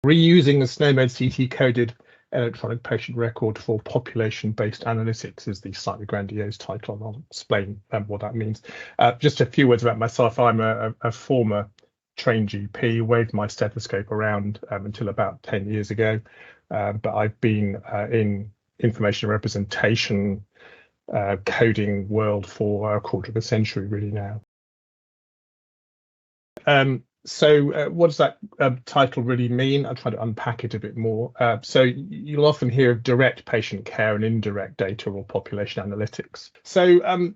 Reusing the SNOMED CT-coded electronic patient record for population-based analytics is the slightly grandiose title, and I'll explain what that means. Just a few words about myself. I'm a former trained GP, waved my stethoscope around until about 10 years ago, but I've been in information representation coding world for a quarter of a century really now. So what does that title really mean? I'll try to unpack it a bit more. So you'll often hear of direct patient care and indirect data or population analytics. So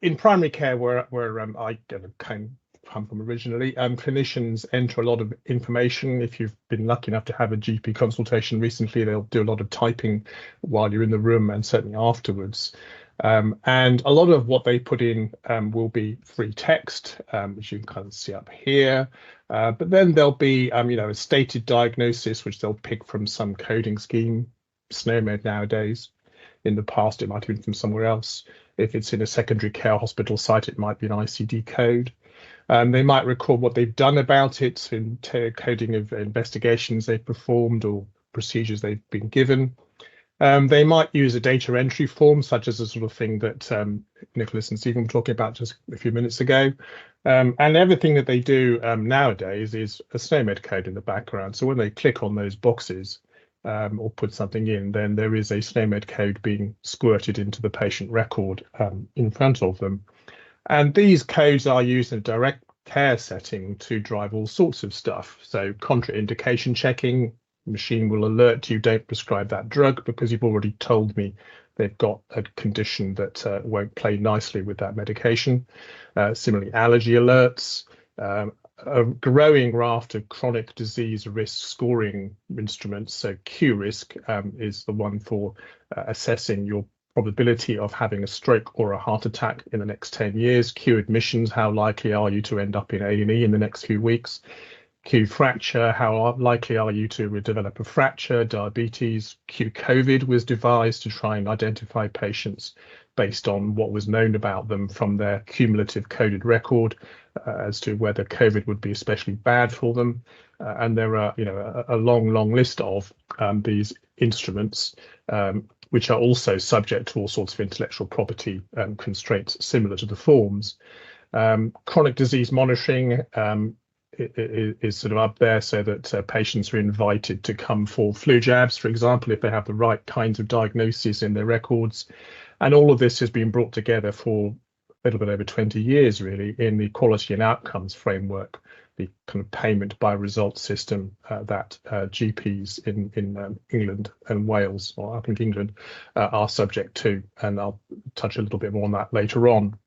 in primary care, where I come from originally, clinicians enter a lot of information. If you've been lucky enough to have a GP consultation recently, they'll do a lot of typing while you're in the room and certainly afterwards. And a lot of what they put in will be free text, which you can kind of see up here. But then there'll be, a stated diagnosis, which they'll pick from some coding scheme, SNOMED nowadays. In the past, it might have been from somewhere else. If it's in a secondary care hospital site, it might be an ICD code. They might record what they've done about it in coding of investigations they've performed or procedures they've been given. They might use a data entry form, such as the sort of thing that Nicholas and Stephen were talking about just a few minutes ago. And everything that they do nowadays is a SNOMED code in the background. So when they click on those boxes or put something in, then there is a SNOMED code being squirted into the patient record in front of them. And these codes are used in a direct care setting to drive all sorts of stuff. So contraindication checking. Machine will alert you, don't prescribe that drug because you've already told me they've got a condition that won't play nicely with that medication. Similarly, allergy alerts, a growing raft of chronic disease risk scoring instruments. So QRisk is the one for assessing your probability of having a stroke or a heart attack in the next 10 years. Q admissions, how likely are you to end up in A&E in the next few weeks? Q fracture, how likely are you to develop a fracture? Diabetes. Q COVID was devised to try and identify patients based on what was known about them from their cumulative coded record as to whether COVID would be especially bad for them. And there are, a long list of these instruments, which are also subject to all sorts of intellectual property constraints similar to the forms. Chronic disease monitoring is sort of up there so that patients are invited to come for flu jabs, for example, if they have the right kinds of diagnoses in their records. And all of this has been brought together for a little bit over 20 years, really, in the quality and outcomes framework, the kind of payment by results system that GPs in England and Wales, or I think England, are subject to. And I'll touch a little bit more on that later on.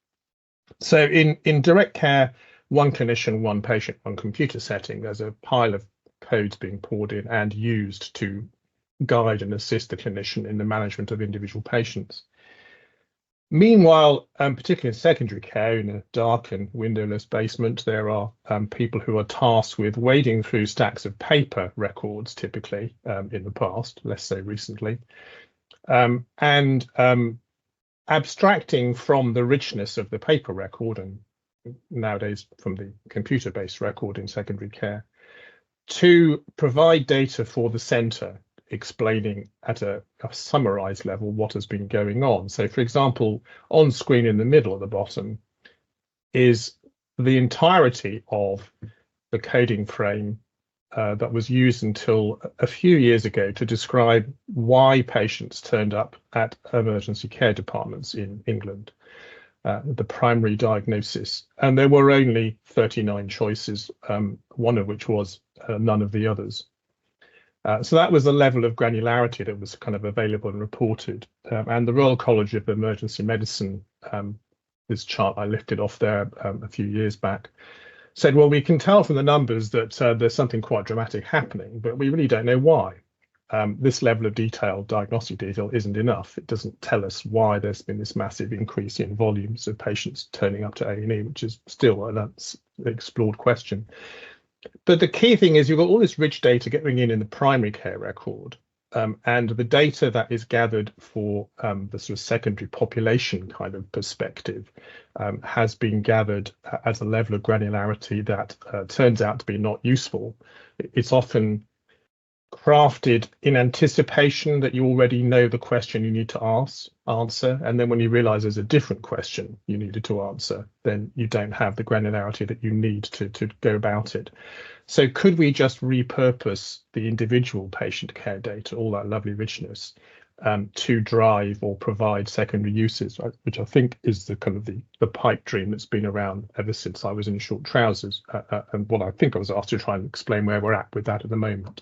So in direct care, one clinician, one patient, one computer setting, there's a pile of codes being poured in and used to guide and assist the clinician in the management of individual patients. Meanwhile, particularly in secondary care, in a dark and windowless basement, there are people who are tasked with wading through stacks of paper records, typically in the past, less so recently, and abstracting from the richness of the paper record and nowadays from the computer-based record in secondary care, to provide data for the centre, explaining at a summarised level what has been going on. So, for example, on screen in the middle at the bottom is the entirety of the coding frame that was used until a few years ago to describe why patients turned up at emergency care departments in England. The primary diagnosis, and there were only 39 choices, one of which was none of the others. So that was the level of granularity that was kind of available and reported. And the Royal College of Emergency Medicine, this chart I lifted off there a few years back, said, well, we can tell from the numbers that there's something quite dramatic happening, but we really don't know why. This level of diagnostic detail isn't enough. It doesn't tell us why there's been this massive increase in volumes of patients turning up to A&E, which is still an unexplored question. But the key thing is you've got all this rich data going in the primary care record, and the data that is gathered for the sort of secondary population kind of perspective has been gathered at a level of granularity that turns out to be not useful. It's often crafted in anticipation that you already know the question you need to answer, and then when you realize there's a different question you needed to answer, then you don't have the granularity that you need to go about it. So could we just repurpose the individual patient care data, all that lovely richness, to drive or provide secondary uses, which I think is the kind of the pipe dream that's been around ever since I was in short trousers, and what I think I was asked to try and explain where we're at with that at the moment.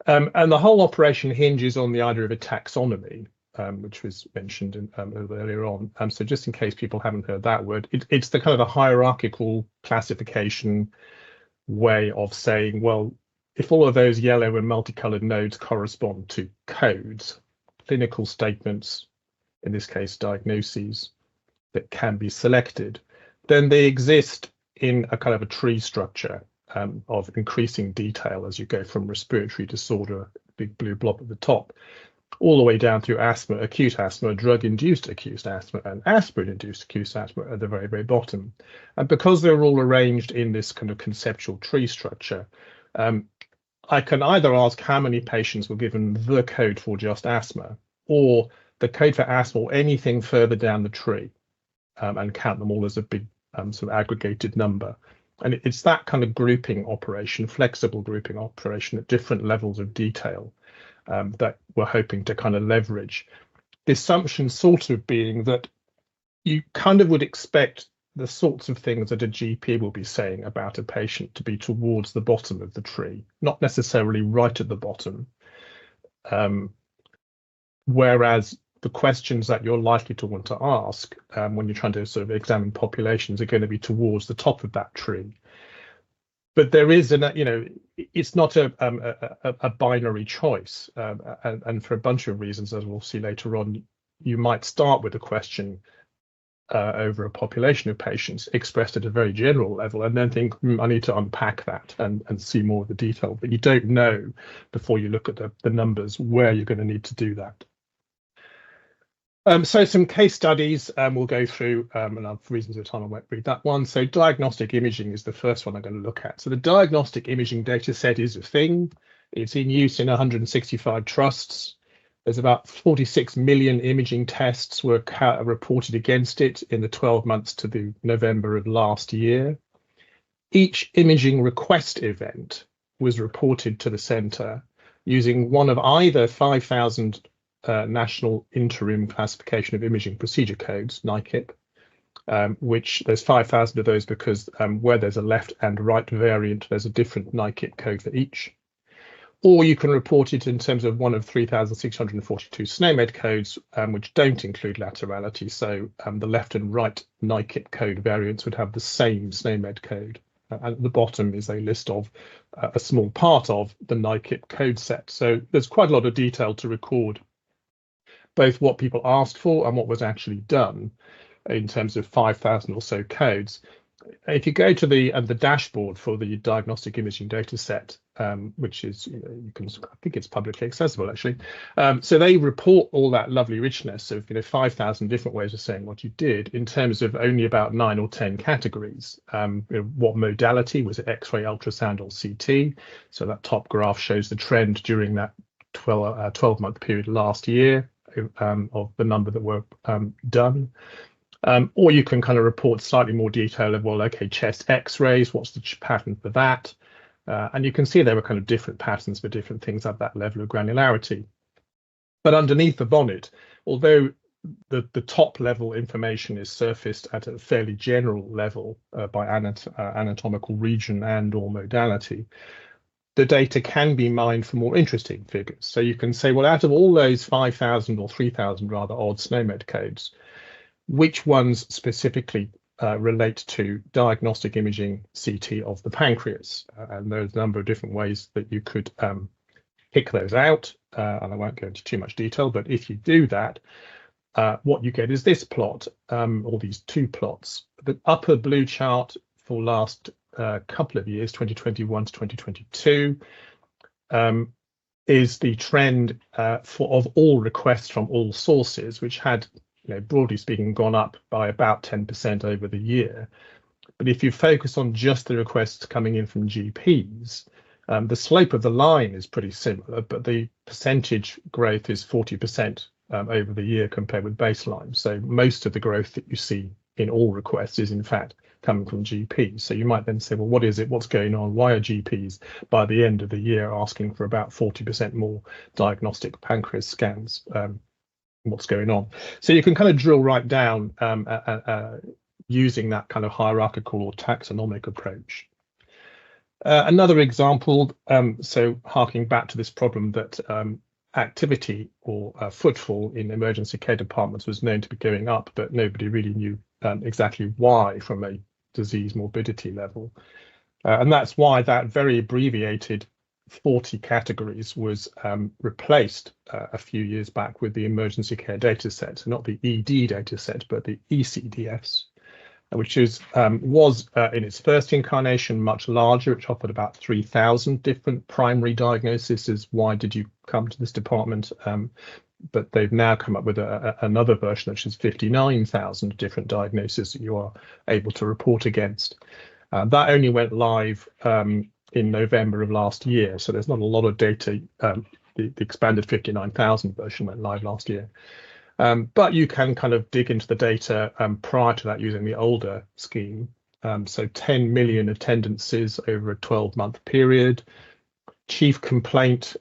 And the whole operation hinges on the idea of a taxonomy, which was mentioned a little earlier on. So just in case people haven't heard that word, it's the kind of a hierarchical classification way of saying, well, if all of those yellow and multicolored nodes correspond to codes, clinical statements, in this case diagnoses, that can be selected, then they exist in a kind of a tree structure of increasing detail as you go from respiratory disorder, big blue blob at the top, all the way down through asthma, acute asthma, drug-induced acute asthma, and aspirin-induced acute asthma at the very, very bottom. And because they're all arranged in this kind of conceptual tree structure, I can either ask how many patients were given the code for just asthma, or the code for asthma, or anything further down the tree, and count them all as a big sort of aggregated number. And it's that kind of grouping operation, flexible grouping operation at different levels of detail that we're hoping to kind of leverage. The assumption sort of being that you kind of would expect the sorts of things that a GP will be saying about a patient to be towards the bottom of the tree, not necessarily right at the bottom. Whereas the questions that you're likely to want to ask when you're trying to sort of examine populations are going to be towards the top of that tree. But there is it's not a binary choice, and for a bunch of reasons, as we'll see later on, you might start with a question over a population of patients expressed at a very general level, and then think, I need to unpack that and see more of the detail. But you don't know before you look at the numbers where you're going to need to do that. So some case studies we'll go through, and for reasons of time I won't read that one. So diagnostic imaging is the first one I'm going to look at. So the diagnostic imaging data set is a thing. It's in use in 165 trusts. There's about 46 million imaging tests were reported against it in the 12 months to the November of last year. Each imaging request event was reported to the centre using one of either 5,000 National Interim Classification of Imaging Procedure Codes, NICIP, which there's 5,000 of those because where there's a left and right variant, there's a different NICIP code for each. Or you can report it in terms of one of 3,642 SNOMED codes, which don't include laterality. So the left and right NICIP code variants would have the same SNOMED code. And at the bottom is a list of a small part of the NICIP code set. So there's quite a lot of detail to record both what people asked for and what was actually done in terms of 5,000 or so codes. If you go to the dashboard for the diagnostic imaging data set, which is, you can, I think it's publicly accessible actually. So they report all that lovely richness of 5,000 different ways of saying what you did in terms of only about 9 or 10 categories. What modality was it? X-ray, ultrasound, or CT? So that top graph shows the trend during that 12-month period last year. Of the number that were done, or you can kind of report slightly more detail of, well, okay, chest x-rays, what's the pattern for that, and you can see there were kind of different patterns for different things at that level of granularity. But underneath the bonnet, although the top level information is surfaced at a fairly general level by anatomical region and or modality, the data can be mined for more interesting figures. So you can say, well, out of all those 5,000 or 3,000 rather odd SNOMED codes, which ones specifically relate to diagnostic imaging CT of the pancreas? And there's a number of different ways that you could pick those out. And I won't go into too much detail, but if you do that, what you get is this plot, or these two plots. The upper blue chart for last couple of years, 2021 to 2022, is the trend of all requests from all sources, which had, broadly speaking, gone up by about 10% over the year. But if you focus on just the requests coming in from GPs, The slope of the line is pretty similar, but the percentage growth is 40% over the year compared with baseline. So most of the growth that you see in all requests is in fact coming from GPs. So you might then say, well, what is it? What's going on? Why are GPs by the end of the year asking for about 40% more diagnostic pancreas scans? What's going on? So you can kind of drill right down using that kind of hierarchical or taxonomic approach. Another example, so harking back to this problem that activity or footfall in emergency care departments was known to be going up, but nobody really knew exactly why from a disease morbidity level. And that's why that very abbreviated 40 categories was replaced a few years back with the emergency care data set, not the ED data set, but the ECDFs, which was in its first incarnation much larger, which offered about 3,000 different primary diagnoses. Why did you come to this department? But they've now come up with another version, which is 59,000 different diagnoses that you are able to report against. That only went live in November of last year, so there's not a lot of data. The expanded 59,000 version went live last year. But you can kind of dig into the data prior to that using the older scheme. So 10 million attendances over a 12-month period. Chief complaint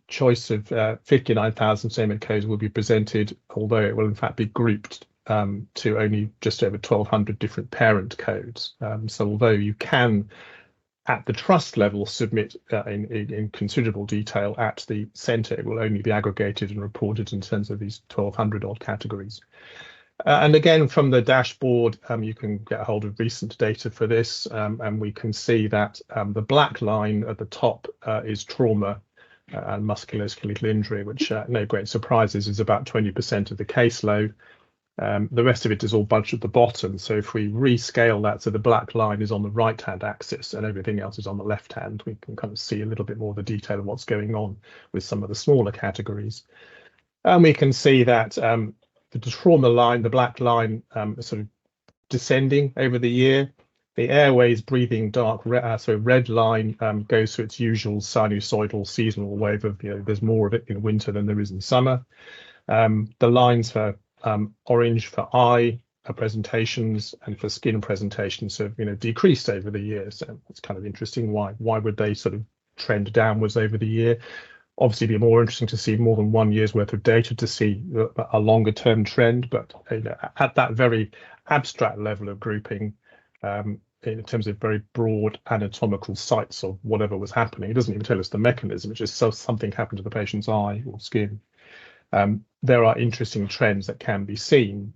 choice of 59,000 statement codes will be presented, although it will in fact be grouped to only just over 1,200 different parent codes. So although you can at the trust level submit in considerable detail at the centre, it will only be aggregated and reported in terms of these 1,200 odd categories. And again, from the dashboard, you can get a hold of recent data for this, and we can see that the black line at the top is trauma and musculoskeletal injury, which no great surprises is about 20% of the caseload. The rest of it is all bunched at the bottom. So if we rescale that, so the black line is on the right-hand axis and everything else is on the left-hand, we can kind of see a little bit more of the detail of what's going on with some of the smaller categories. And we can see that the trauma line, the black line, is sort of descending over the year. The airways breathing dark, red line goes through its usual sinusoidal seasonal wave of, there's more of it in winter than there is in summer. The lines for orange for eye presentations and for skin presentations have decreased over the year. So it's kind of interesting. Why would they sort of trend downwards over the year? Obviously, it'd be more interesting to see more than 1 year's worth of data to see a longer term trend. But at that very abstract level of grouping, in terms of very broad anatomical sites of whatever was happening, it doesn't even tell us the mechanism. It's just something happened to the patient's eye or skin. There are interesting trends that can be seen,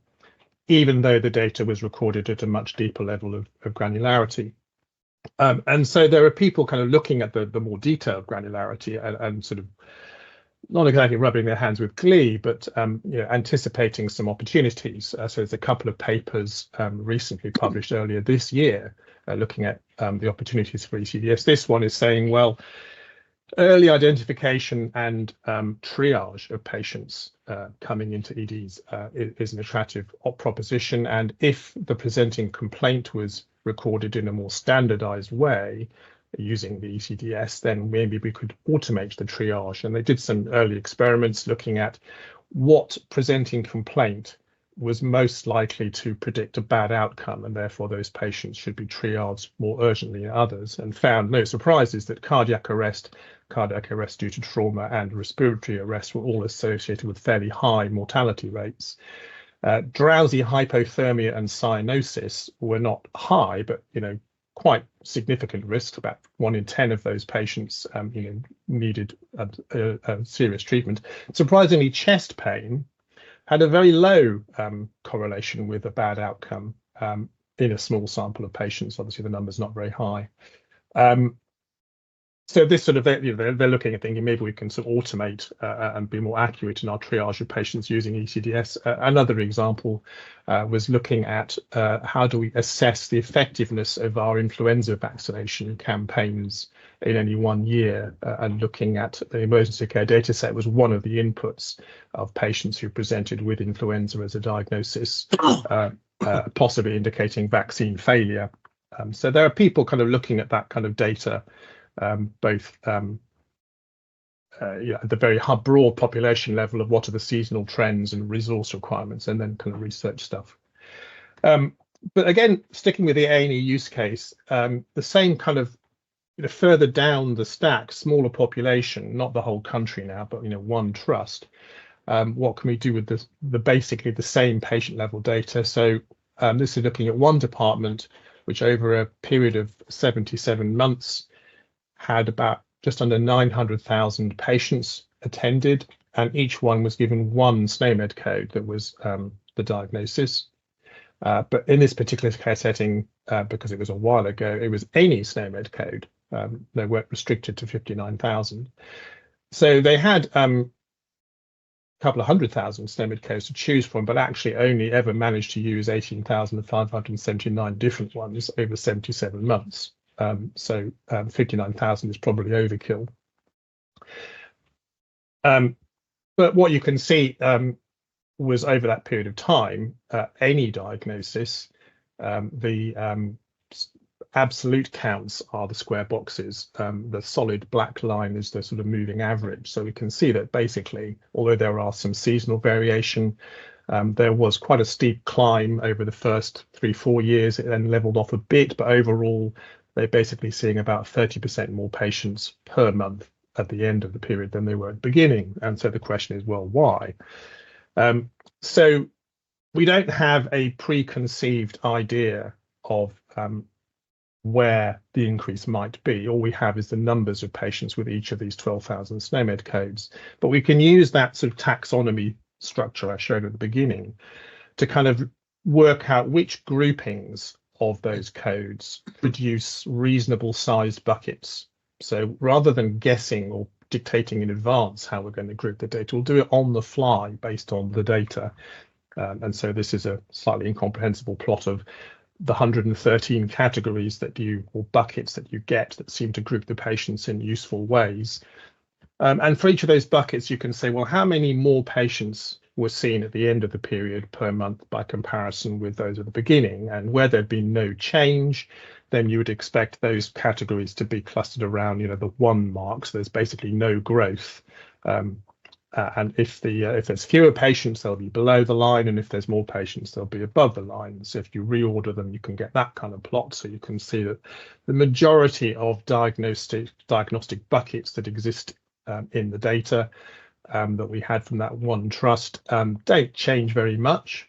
even though the data was recorded at a much deeper level of granularity. And so there are people kind of looking at the more detailed granularity and sort of not exactly rubbing their hands with glee, but anticipating some opportunities. So there's a couple of papers recently published earlier this year looking at the opportunities for ECDS. This one is saying, well, early identification and triage of patients coming into EDs is an attractive proposition. And if the presenting complaint was recorded in a more standardized way using the ECDS, then maybe we could automate the triage. And they did some early experiments looking at what presenting complaint was most likely to predict a bad outcome, and therefore those patients should be triaged more urgently than others, and found no surprises that cardiac arrest due to trauma, and respiratory arrest were all associated with fairly high mortality rates. Drowsy hypothermia and cyanosis were not high, but quite significant risks. About 1 in 10 of those patients needed serious treatment. Surprisingly, chest pain had a very low correlation with a bad outcome in a small sample of patients. Obviously, the number's not very high. So this sort of, they're looking at thinking maybe we can sort of automate and be more accurate in our triage of patients using ECDS. Another example was looking at how do we assess the effectiveness of our influenza vaccination campaigns in any 1 year, and looking at the emergency care data set was one of the inputs of patients who presented with influenza as a diagnosis, possibly indicating vaccine failure. So there are people kind of looking at that kind of data both at the very broad population level of what are the seasonal trends and resource requirements, and then kind of research stuff. But again, sticking with the A&E use case, the same kind of further down the stack, smaller population, not the whole country now, but one trust. What can we do with the basically the same patient level data? So this is looking at one department, which over a period of 77 months had about just under 900,000 patients attended, and each one was given one SNOMED code that was the diagnosis. But in this particular care setting, because it was a while ago, it was any SNOMED code. They weren't restricted to 59,000. So they had a couple of 100,000 SNOMED codes to choose from, but actually only ever managed to use 18,579 different ones over 77 months. So 59,000 is probably overkill. But what you can see was over that period of time, any diagnosis, the absolute counts are the square boxes. The solid black line is the sort of moving average. So we can see that basically, although there are some seasonal variation, there was quite a steep climb over the first 3-4 years. It then leveled off a bit, but overall, they're basically seeing about 30% more patients per month at the end of the period than they were at the beginning. And so the question is, well, why? So we don't have a preconceived idea of where the increase might be. All we have is the numbers of patients with each of these 12,000 SNOMED codes. But we can use that sort of taxonomy structure I showed at the beginning to kind of work out which groupings of those codes produce reasonable sized buckets. So rather than guessing or dictating in advance how we're going to group the data, we'll do it on the fly based on the data. And so this is a slightly incomprehensible plot of the 113 categories or buckets that you get that seem to group the patients in useful ways. And for each of those buckets, you can say, well, how many more patients were seen at the end of the period per month by comparison with those at the beginning? And where there'd been no change, then you would expect those categories to be clustered around, the 1 mark. So there's basically no growth. And if there's fewer patients, they'll be below the line, and if there's more patients, they'll be above the line. So if you reorder them, you can get that kind of plot. So you can see that the majority of diagnostic buckets that exist in the data that we had from that one trust don't change very much.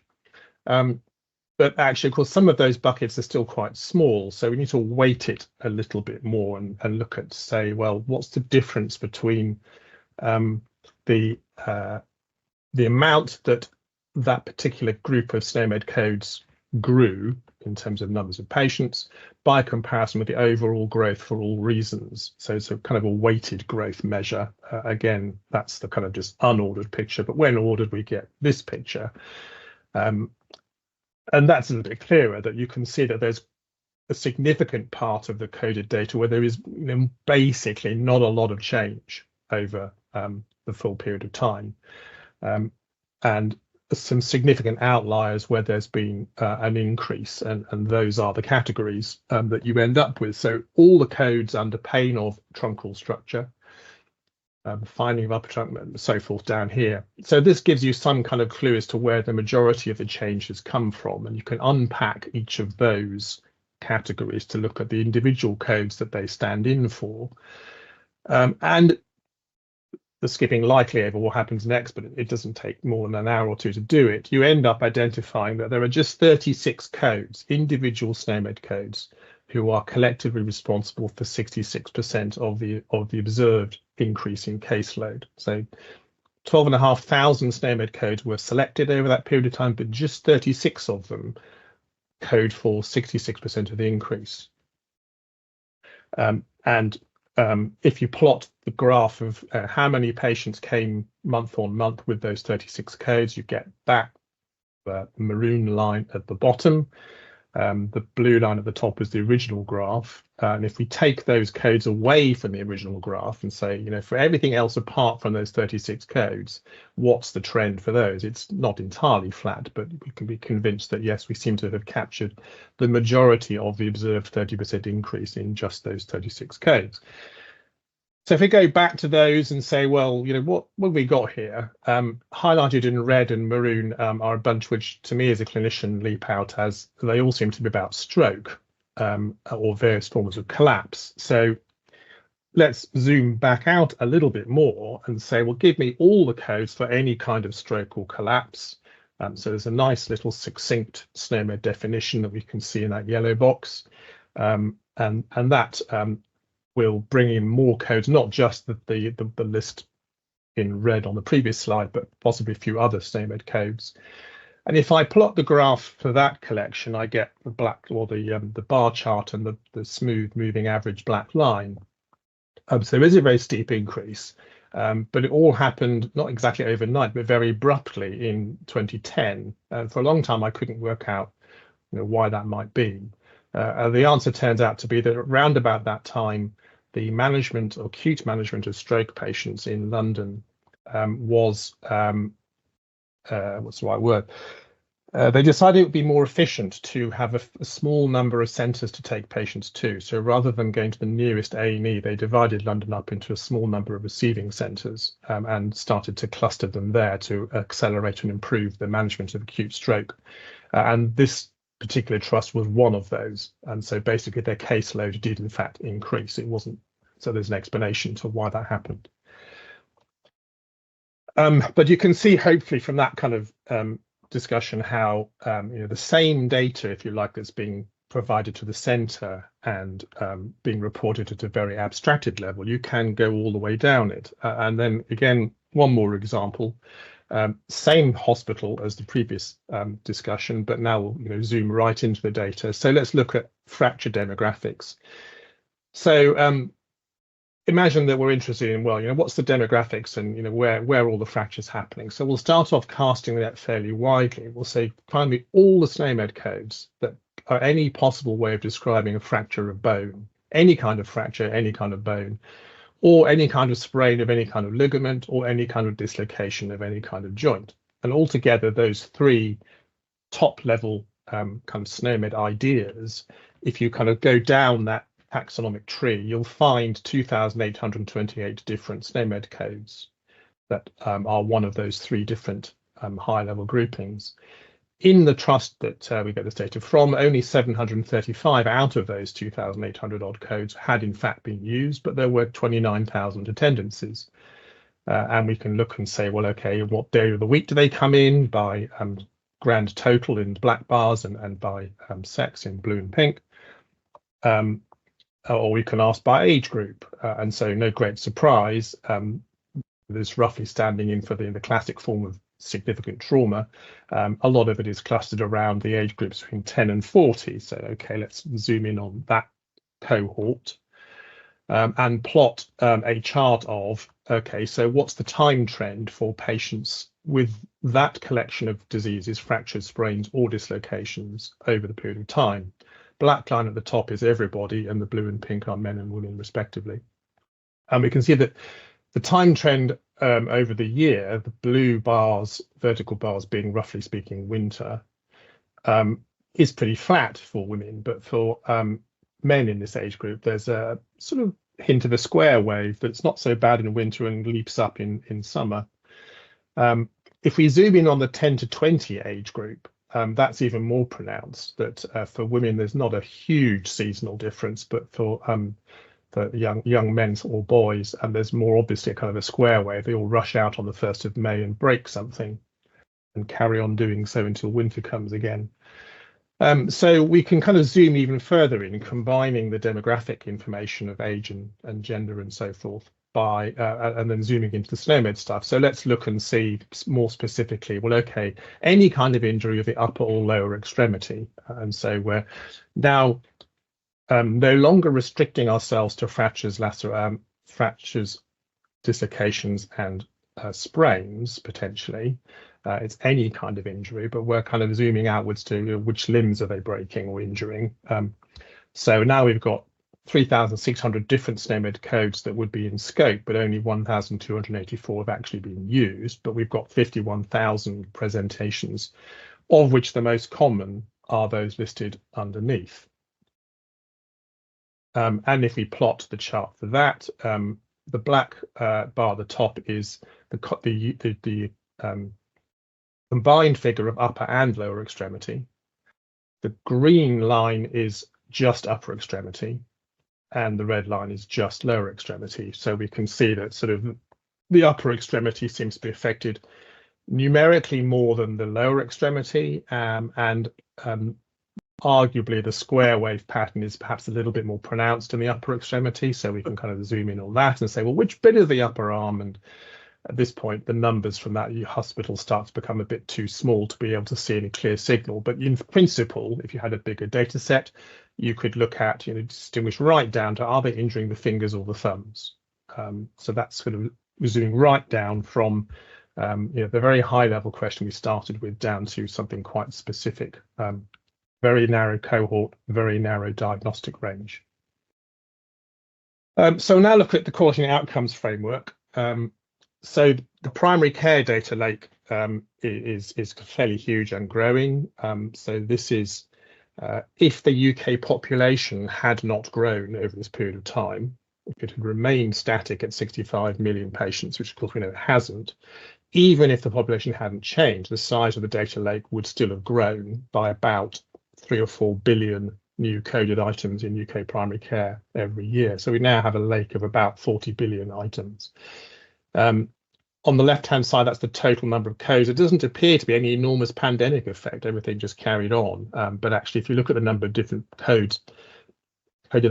But actually, of course, some of those buckets are still quite small. So we need to weight it a little bit more and look at, say, well, what's the difference between the amount that particular group of SNOMED codes grew in terms of numbers of patients by comparison with the overall growth for all reasons. So it's a kind of a weighted growth measure. Again, that's the kind of just unordered picture, but when ordered, we get this picture. And that's a little bit clearer, that you can see that there's a significant part of the coded data where there is basically not a lot of change over the full period of time, and some significant outliers where there's been an increase, and those are the categories that you end up with. So all the codes under pain of truncal structure, finding of upper trunk, and so forth down here. So this gives you some kind of clue as to where the majority of the change has come from, and you can unpack each of those categories to look at the individual codes that they stand in for. And the skipping lightly over what happens next, but it doesn't take more than an hour or two to do it. You end up identifying that there are just 36 codes, individual SNOMED codes, who are collectively responsible for 66% of the observed increase in caseload. So 12,500 SNOMED codes were selected over that period of time, but just 36 of them code for 66% of the increase. If you plot the graph of how many patients came month on month with those 36 codes, you get that maroon line at the bottom. The blue line at the top is the original graph. And if we take those codes away from the original graph and say, for everything else apart from those 36 codes, what's the trend for those? It's not entirely flat, but we can be convinced that, yes, we seem to have captured the majority of the observed 30% increase in just those 36 codes. So if we go back to those and say, well, what we got here, highlighted in red and maroon are a bunch which, to me as a clinician, leap out as they all seem to be about stroke or various forms of collapse. So let's zoom back out a little bit more and say, well, give me all the codes for any kind of stroke or collapse. So there's a nice little succinct SNOMED definition that we can see in that yellow box, and that will bring in more codes, not just the list in red on the previous slide, but possibly a few other SNOMED codes. And if I plot the graph for that collection, I get the black, or the bar chart and the smooth moving average black line. So there is a very steep increase, but it all happened not exactly overnight, but very abruptly in 2010. For a long time, I couldn't work out why that might be. The answer turns out to be that around about that time, the management, or acute management of stroke patients in London was, what's the right word? They decided it would be more efficient to have a small number of centres to take patients to. So rather than going to the nearest A&E, they divided London up into a small number of receiving centres and started to cluster them there to accelerate and improve the management of acute stroke. And this particular trust was one of those, and so basically their caseload did in fact increase. It wasn't, so there's an explanation to why that happened. But you can see hopefully from that kind of discussion how the same data, if you like, that's being provided to the centre and being reported at a very abstracted level, you can go all the way down it. And then again, one more example. Same hospital as the previous discussion, but now we'll zoom right into the data. So let's look at fracture demographics. So imagine that we're interested in, well, what's the demographics and where all the fractures happening. So we'll start off casting that fairly widely. We'll say find me all the SNOMED codes that are any possible way of describing a fracture of bone, any kind of fracture, any kind of bone, or any kind of sprain of any kind of ligament, or any kind of dislocation of any kind of joint. And altogether, those three top-level kind of SNOMED ideas, if you kind of go down that taxonomic tree, you'll find 2,828 different SNOMED codes that are one of those three different high-level groupings. In the trust that we get this data from, only 735 out of those 2,800 odd codes had in fact been used, but there were 29,000 attendances. And we can look and say, well, okay, what day of the week do they come in by grand total in black bars and by sex in blue and pink. Or we can ask by age group. And so no great surprise, there's roughly standing in for the classic form of significant trauma. A lot of it is clustered around the age groups between 10 and 40. So, okay, let's zoom in on that cohort and plot a chart of, okay, so what's the time trend for patients with that collection of diseases, fractures, sprains, or dislocations over the period of time. Black line at the top is everybody, and the blue and pink are men and women respectively. And we can see that the time trend over the year, the blue bars, vertical bars being roughly speaking winter, is pretty flat for women, but for men in this age group, there's a sort of hint of a square wave that's not so bad in winter and leaps up in summer. If we zoom in on the 10 to 20 age group, that's even more pronounced, that for women there's not a huge seasonal difference, but for young men or boys, and there's more obviously a kind of a square wave. They all rush out on the 1st of May and break something and carry on doing so until winter comes again. So we can kind of zoom even further in, combining the demographic information of age and gender and so forth by and then zooming into the SNOMED stuff. So let's look and see more specifically, well, okay, any kind of injury of the upper or lower extremity. And so we're now no longer restricting ourselves to fractures, fractures, dislocations, and sprains potentially. It's any kind of injury, but we're kind of zooming outwards to which limbs are they breaking or injuring. So now we've got 3,600 different SNOMED codes that would be in scope, but only 1,284 have actually been used. But we've got 51,000 presentations, of which the most common are those listed underneath. And if we plot the chart for that, the black bar at the top is the combined figure of upper and lower extremity. The green line is just upper extremity, and the red line is just lower extremity. So we can see that sort of the upper extremity seems to be affected numerically more than the lower extremity, and arguably the square wave pattern is perhaps a little bit more pronounced in the upper extremity. So we can kind of zoom in on that and say, well, which bit of the upper arm? And at this point, the numbers from that hospital start to become a bit too small to be able to see any clear signal. But in principle, if you had a bigger data set, you could look at, distinguish right down to, are they injuring the fingers or the thumbs? So that's sort of zooming right down from the very high level question we started with down to something quite specific. Very narrow cohort, very narrow diagnostic range. So now look at the quality and outcomes framework. So the primary care data lake is fairly huge and growing. So this is if the UK population had not grown over this period of time, if it had remained static at 65 million patients, which of course we know it hasn't, even if the population hadn't changed, the size of the data lake would still have grown by about 3 or 4 billion new coded items in UK primary care every year. So we now have a lake of about 40 billion items. On the left-hand side, that's the total number of codes. It doesn't appear to be any enormous pandemic effect. Everything just carried on. But actually, if you look at the number of different coded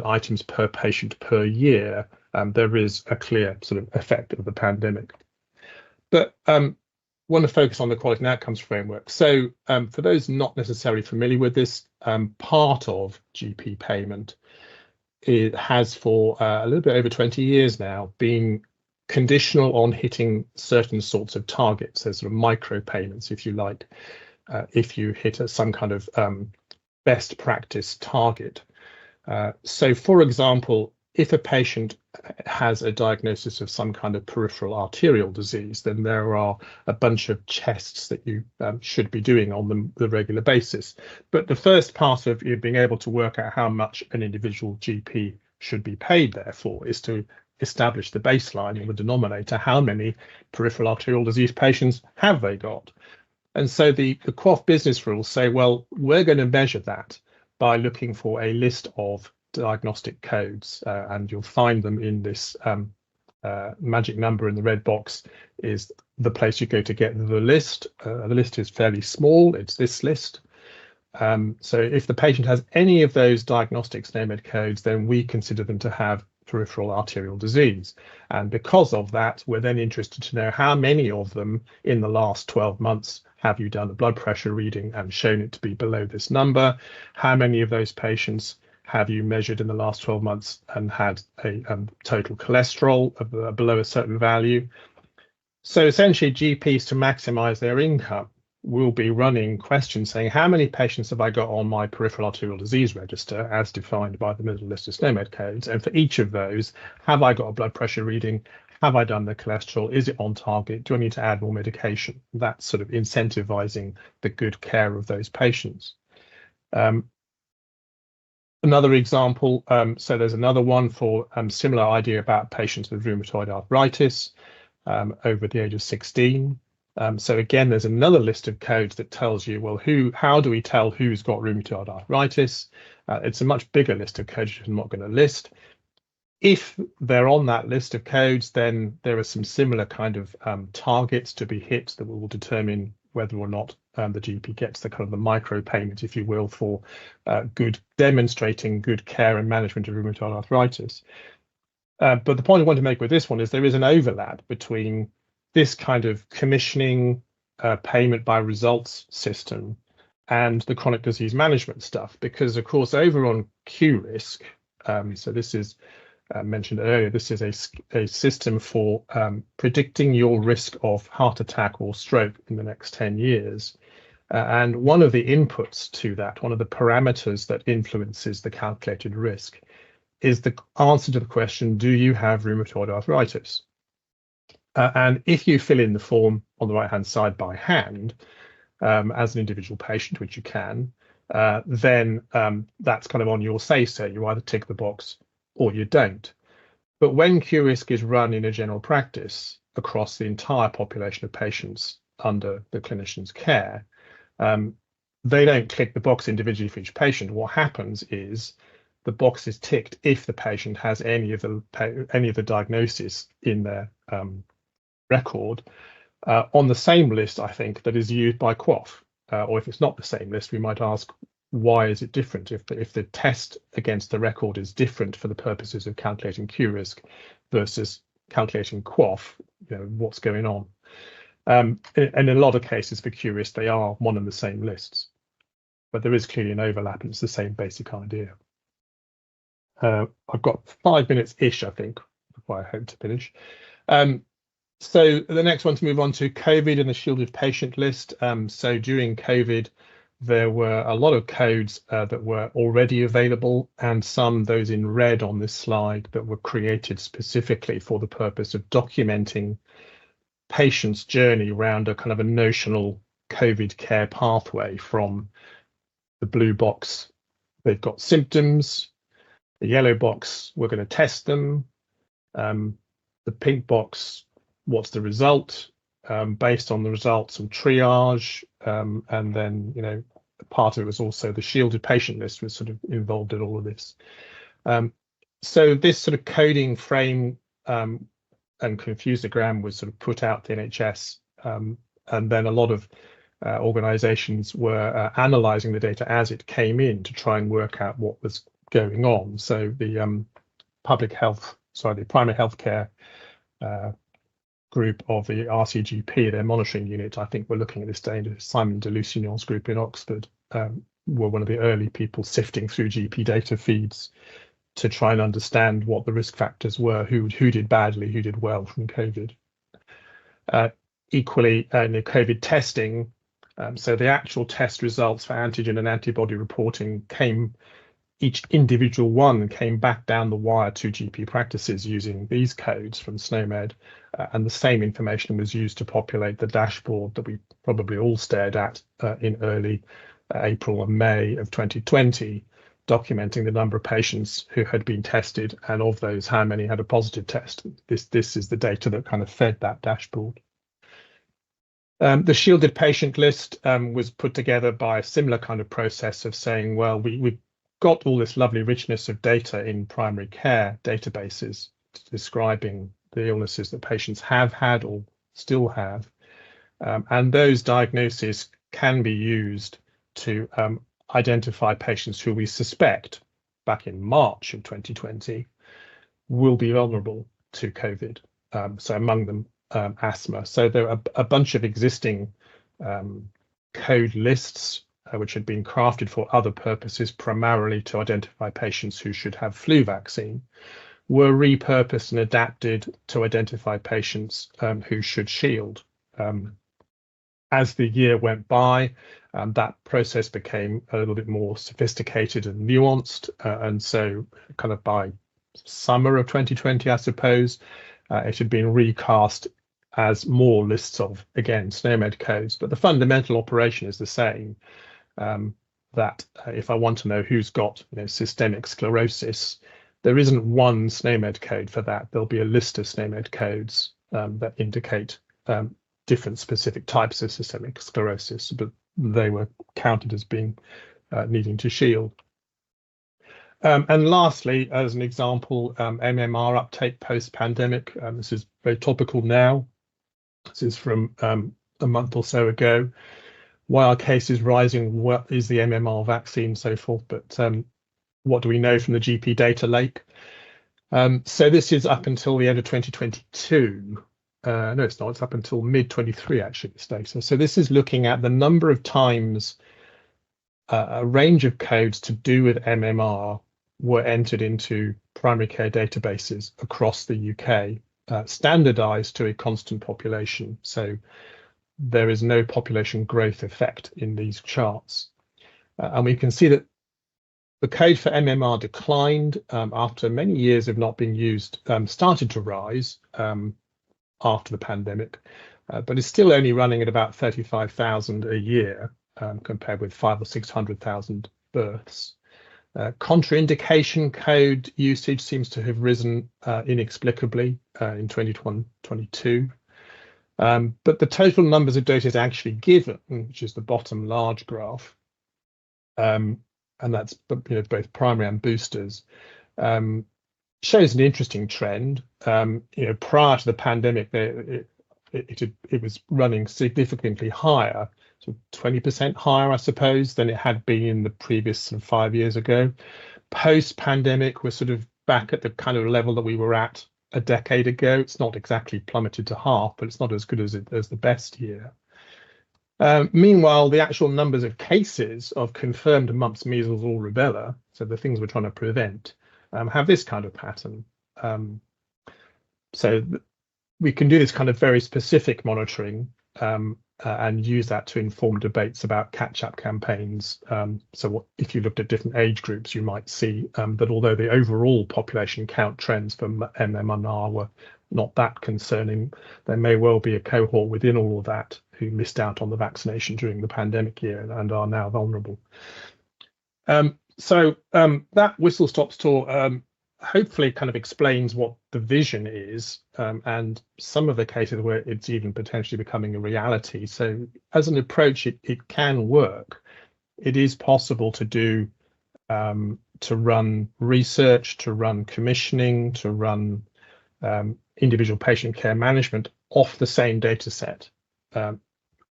items per patient per year, there is a clear sort of effect of the pandemic. But want to focus on the quality and outcomes framework. So for those not necessarily familiar with this, part of GP payment, it has for a little bit over 20 years now been conditional on hitting certain sorts of targets. So sort of micro payments, if you like, if you hit some kind of best practice target. So for example, if a patient has a diagnosis of some kind of peripheral arterial disease, then there are a bunch of tests that you should be doing on the regular basis. But the first part of you being able to work out how much an individual GP should be paid, therefore, is to establish the baseline or the denominator. How many peripheral arterial disease patients have they got? And so the QOF business rules say, well, we're going to measure that by looking for a list of diagnostic codes, and you'll find them in this magic number in the red box is the place you go to get the list. The list is fairly small. It's this list. So if the patient has any of those diagnostic SNOMED codes, then we consider them to have peripheral arterial disease. And because of that, we're then interested to know how many of them in the last 12 months have you done a blood pressure reading and shown it to be below this number? How many of those patients have you measured in the last 12 months and had a total cholesterol of below a certain value? So essentially, GPs, to maximize their income, will be running questions saying, how many patients have I got on my peripheral arterial disease register as defined by the middle list of SNOMED codes? And for each of those, have I got a blood pressure reading? Have I done the cholesterol? Is it on target? Do I need to add more medication? That's sort of incentivizing the good care of those patients. Another example, so there's another one for similar idea about patients with rheumatoid arthritis over the age of 16. So again, there's another list of codes that tells you, well, how do we tell who's got rheumatoid arthritis? It's a much bigger list of codes which I'm not going to list. If they're on that list of codes, then there are some similar kind of targets to be hit that will determine whether or not the GP gets the kind of the micro payment, if you will, for demonstrating good care and management of rheumatoid arthritis. But the point I want to make with this one is there is an overlap between this kind of commissioning payment by results system and the chronic disease management stuff, because of course over on QRisk, so this is mentioned earlier, this is a system for predicting your risk of heart attack or stroke in the next 10 years. And one of the inputs to that, one of the parameters that influences the calculated risk, is the answer to the question, do you have rheumatoid arthritis? And if you fill in the form on the right-hand side by hand, as an individual patient, which you can, then that's kind of on your say-so. You either tick the box or you don't. But when QRisk is run in a general practice across the entire population of patients under the clinician's care, they don't click the box individually for each patient. What happens is the box is ticked if the patient has any of the diagnosis in their record on the same list, I think, that is used by QOF. Or if it's not the same list, we might ask, why is it different? If the test against the record is different for the purposes of calculating QRisk versus calculating QOF, what's going on? And in a lot of cases for QRisk, they are one and the same lists, but there is clearly an overlap, and it's the same basic idea. I've got 5 minutes-ish, I think, before I hope to finish. So the next one to move on to COVID and the shielded patient list. So during COVID, there were a lot of codes that were already available, and some, those in red on this slide, that were created specifically for the purpose of documenting patients' journey around a kind of a notional COVID care pathway. From the blue box, they've got symptoms. The yellow box, we're going to test them. The pink box, what's the result? Based on the results and triage, and then part of it was also the shielded patient list was sort of involved in all of this. So this sort of coding frame and confusogram was sort of put out to the NHS, and then a lot of organisations were analysing the data as it came in to try and work out what was going on. So the primary healthcare group of the RCGP, their monitoring unit, I think we're looking at this data. Simon de Lucignon's group in Oxford were one of the early people sifting through GP data feeds to try and understand what the risk factors were, who did badly, who did well from COVID. Equally, in the COVID testing, so the actual test results for antigen and antibody reporting each individual one came back down the wire to GP practices using these codes from SNOMED, and the same information was used to populate the dashboard that we probably all stared at in early April and May of 2020, documenting the number of patients who had been tested, and of those, how many had a positive test. This is the data that kind of fed that dashboard. The shielded patient list was put together by a similar kind of process of saying, well, we've got all this lovely richness of data in primary care databases describing the illnesses that patients have had or still have, and those diagnoses can be used to identify patients who we suspect back in March of 2020 will be vulnerable to COVID. So among them, asthma. So there are a bunch of existing code lists which had been crafted for other purposes, primarily to identify patients who should have flu vaccine, were repurposed and adapted to identify patients who should shield. As the year went by, that process became a little bit more sophisticated and nuanced, and so kind of by summer of 2020, I suppose, it had been recast as more lists of, again, SNOMED codes, but the fundamental operation is the same. That if I want to know who's got systemic sclerosis, there isn't one SNOMED code for that. There'll be a list of SNOMED codes that indicate different specific types of systemic sclerosis, but they were counted as being needing to shield. And lastly, as an example, MMR uptake post-pandemic. This is very topical now. This is from a month or so ago. Why are cases rising? What is the MMR vaccine, so forth? But what do we know from the GP data lake? So this is up until the end of 2022. No, it's not. It's up until mid-23, actually, this data. So this is looking at the number of times a range of codes to do with MMR were entered into primary care databases across the UK, standardized to a constant population. So there is no population growth effect in these charts. And we can see that The code for MMR declined after many years of not being used, started to rise after the pandemic, but is still only running at about 35,000 a year compared with 500,000 or 600,000 births. Contraindication code usage seems to have risen inexplicably in 2022. But the total numbers of doses actually given, which is the bottom large graph, and that's both primary and boosters, shows an interesting trend. Prior to the pandemic, it was running significantly higher, so 20% higher, I suppose, than it had been in the previous sort of 5 years ago. Post-pandemic, we're sort of back at the kind of level that we were at a decade ago. It's not exactly plummeted to half, but it's not as good as the best year. Meanwhile, the actual numbers of cases of confirmed mumps, measles, or rubella, so the things we're trying to prevent, have this kind of pattern. So we can do this kind of very specific monitoring and use that to inform debates about catch-up campaigns. If you looked at different age groups, you might see that although the overall population count trends for MMR were not that concerning, there may well be a cohort within all of that who missed out on the vaccination during the pandemic year and are now vulnerable. That whistle-stop tour hopefully kind of explains what the vision is and some of the cases where it's even potentially becoming a reality. So as an approach, it can work. It is possible to do, to run research, to run commissioning, to run individual patient care management off the same data set.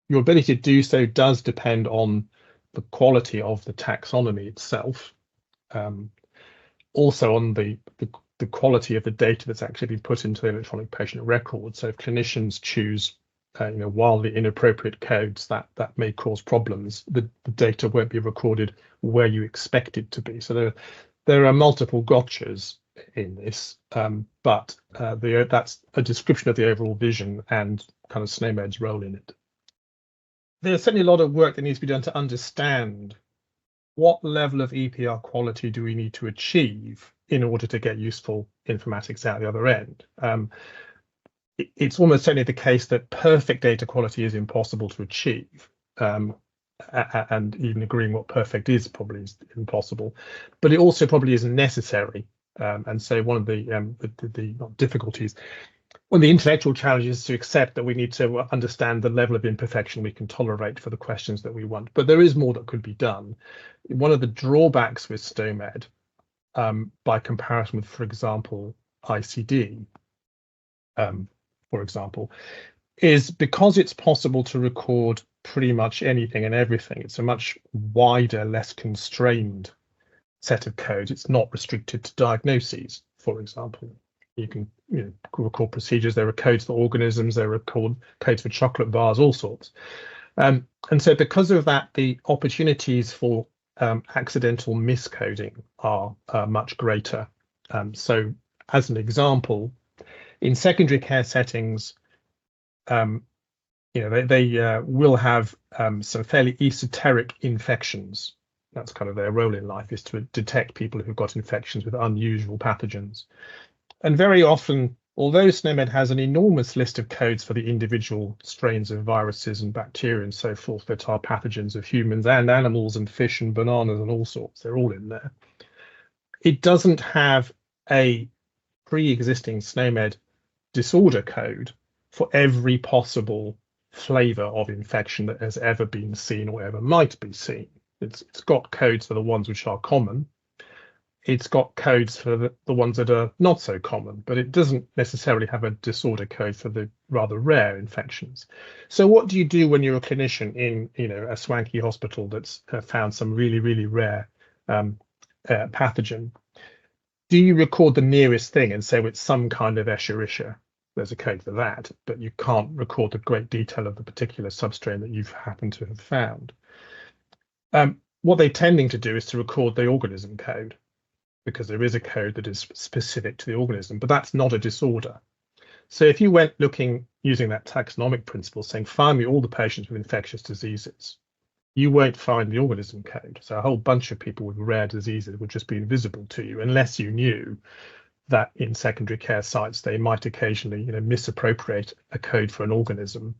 Your ability to do so does depend on the quality of the taxonomy itself. Also on the quality of the data that's actually been put into the electronic patient record. So if clinicians choose wildly inappropriate codes, that may cause problems. The data won't be recorded where you expect it to be. So there are multiple gotchas in this, but that's a description of the overall vision and kind of SNOMED's role in it. There's certainly a lot of work that needs to be done to understand what level of EPR quality do we need to achieve in order to get useful informatics out the other end. It's almost certainly the case that perfect data quality is impossible to achieve, and even agreeing what perfect is probably is impossible, but it also probably isn't necessary. And so one of the difficulties, one of the intellectual challenges is to accept that we need to understand the level of imperfection we can tolerate for the questions that we want. But there is more that could be done. One of the drawbacks with SNOMED, by comparison with, for example, ICD, for example, is because it's possible to record pretty much anything and everything. It's a much wider, less constrained set of codes. It's not restricted to diagnoses, for example. You can record procedures. There are codes for organisms. There are codes for chocolate bars, all sorts. And so because of that, the opportunities for accidental miscoding are much greater. So as an example, in secondary care settings, they will have some fairly esoteric infections. That's kind of their role in life, is to detect people who've got infections with unusual pathogens. And very often, although SNOMED has an enormous list of codes for the individual strains of viruses and bacteria and so forth that are pathogens of humans and animals and fish and bananas and all sorts, they're all in there, it doesn't have a pre-existing SNOMED disorder code for every possible flavor of infection that has ever been seen or ever might be seen. It's got codes for the ones which are common. It's got codes for the ones that are not so common, but it doesn't necessarily have a disorder code for the rather rare infections. So what do you do when you're a clinician in a swanky hospital that's found some really, really rare pathogen? Do you record the nearest thing and say it's some kind of Escherichia? There's a code for that, but you can't record the great detail of the particular substrain that you've happened to have found. What they're tending to do is to record the organism code, because there is a code that is specific to the organism, but that's not a disorder. So if you went looking using that taxonomic principle, saying, find me all the patients with infectious diseases, you won't find the organism code. So a whole bunch of people with rare diseases would just be invisible to you unless you knew that in secondary care sites they might occasionally, misappropriate a code for an organism.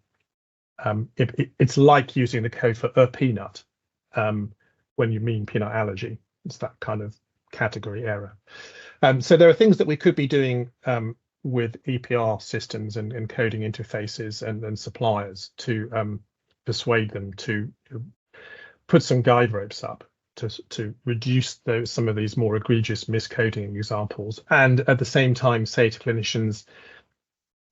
It's like using the code for a peanut when you mean peanut allergy. It's that kind of category error. So there are things that we could be doing with EPR systems and coding interfaces and suppliers to persuade them to put some guide ropes up to reduce some of these more egregious miscoding examples, and at the same time say to clinicians,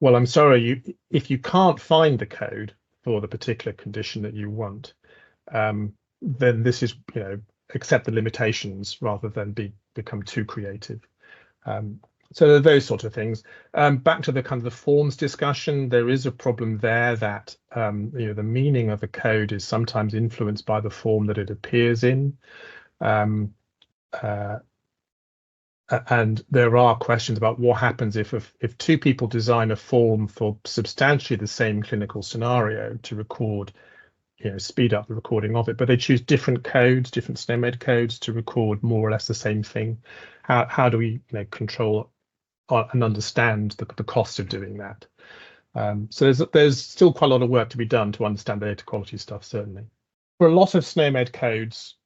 well, I'm sorry, if you can't find the code for the particular condition that you want, then this is, accept the limitations rather than become too creative. So there are those sort of things. Back to the kind of the forms discussion, there is a problem there that the meaning of a code is sometimes influenced by the form that it appears in. And there are questions about what happens if two people design a form for substantially the same clinical scenario to record, speed up the recording of it, but they choose different codes, different SNOMED codes to record more or less the same thing. How do we control and understand the cost of doing that? So there's still quite a lot of work to be done to understand the data quality stuff, certainly. For a lot of SNOMED codes,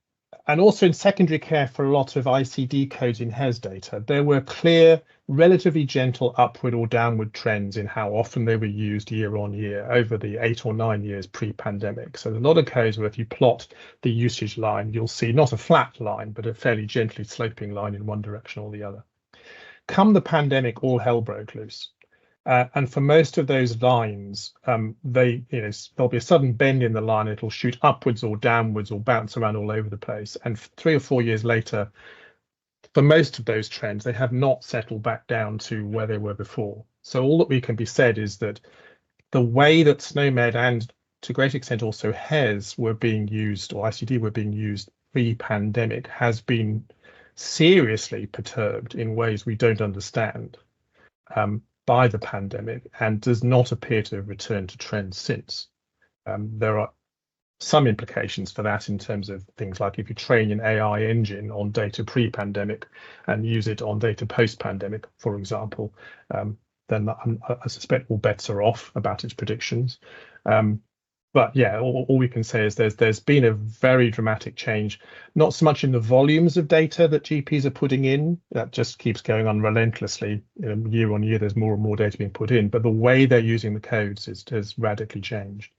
and also in secondary care for a lot of ICD codes in HES data, there were clear, relatively gentle upward or downward trends in how often they were used year on year over the 8 or 9 years pre-pandemic. So a lot of codes where if you plot the usage line, you'll see not a flat line, but a fairly gently sloping line in one direction or the other. Come the pandemic, all hell broke loose. And for most of those lines, there'll be a sudden bend in the line. It'll shoot upwards or downwards or bounce around all over the place. And 3 or 4 years later, for most of those trends, they have not settled back down to where they were before. So all that we can be said is that the way that SNOMED and to a great extent also HES were being used, or ICD were being used pre-pandemic, has been seriously perturbed in ways we don't understand by the pandemic, and does not appear to have returned to trend since. There are some implications for that in terms of things like if you train an AI engine on data pre-pandemic and use it on data post-pandemic, for example, then I suspect all bets are off about its predictions. But yeah, all we can say is there's been a very dramatic change, not so much in the volumes of data that GPs are putting in, that just keeps going on relentlessly. Year on year, there's more and more data being put in, but the way they're using the codes has radically changed.